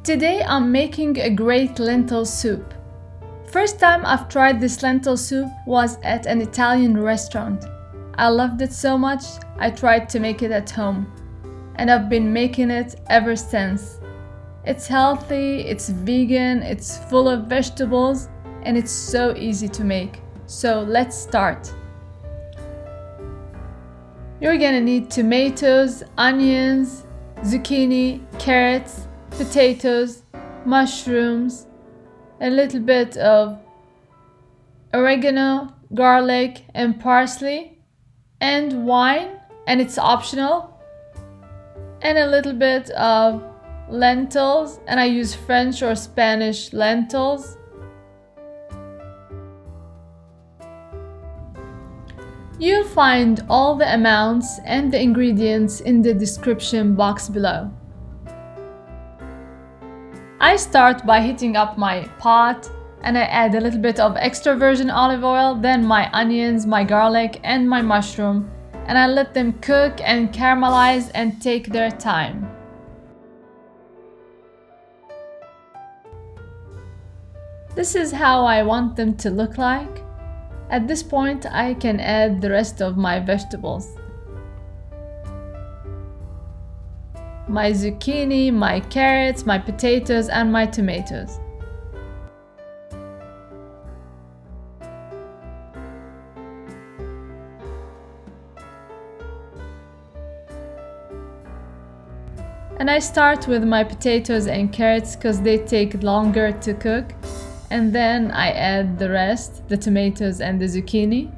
Today I'm making a great lentil soup. First time I've tried this lentil soup was at an Italian restaurant. I loved it so much I tried to make it at home, and I've been making it ever since. It's healthy, it's vegan, it's full of vegetables, and it's so easy to make. So let's start. You're gonna need tomatoes, onions, zucchini, carrots, potatoes, mushrooms, a little bit of oregano, garlic, and parsley, and wine, and it's optional, and a little bit of lentils, and I use French or Spanish lentils. You'll find all the amounts and the ingredients in the description box below. I start by heating up my pot and I add a little bit of extra virgin olive oil, then my onions, my garlic, and my mushroom, and I let them cook and caramelize and take their time. This is how I want them to look like. At this point, I can add the rest of my vegetables. My zucchini, my carrots, my potatoes, and my tomatoes. And I start with my potatoes and carrots because they take longer to cook. And then I add the rest, the tomatoes and the zucchini.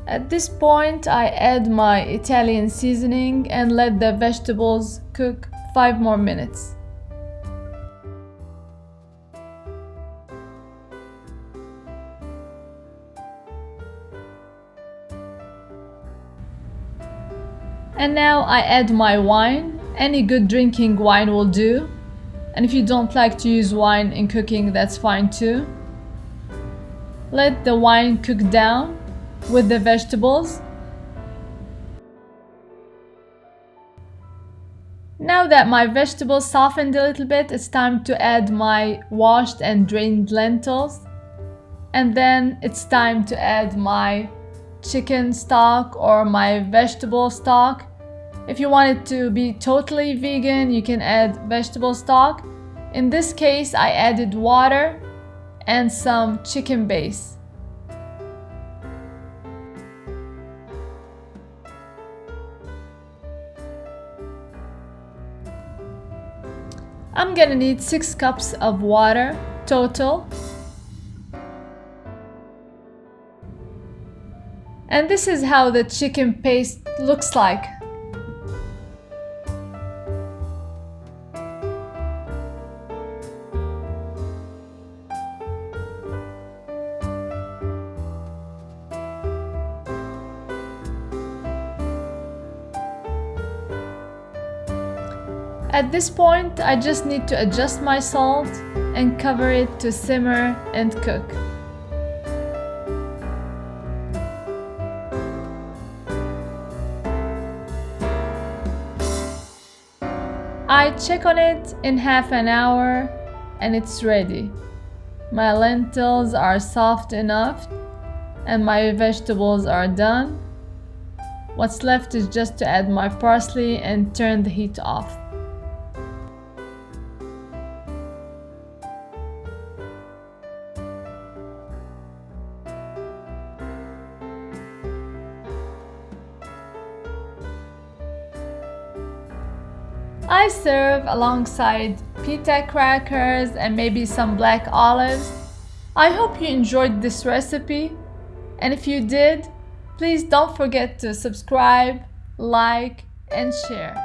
At this point, I add my Italian seasoning and let the vegetables cook 5 more minutes. And now I add my wine. Any good drinking wine will do. And if you don't like to use wine in cooking, that's fine too. Let the wine cook down with the vegetables. Now that my vegetables softened a little bit, it's time to add my washed and drained lentils. And then it's time to add my chicken stock or my vegetable stock. If you want it to be totally vegan, you can add vegetable stock. In this case, I added water and some chicken base. I'm gonna need 6 cups of water total. And this is how the chicken paste looks like. At this point, I just need to adjust my salt and cover it to simmer and cook. I check on it in half an hour and it's ready. My lentils are soft enough and my vegetables are done. What's left is just to add my parsley and turn the heat off. I serve alongside pita crackers and maybe some black olives. I hope you enjoyed this recipe, and if you did, please don't forget to subscribe, like, and share.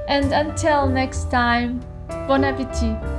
And until next time, bon appétit!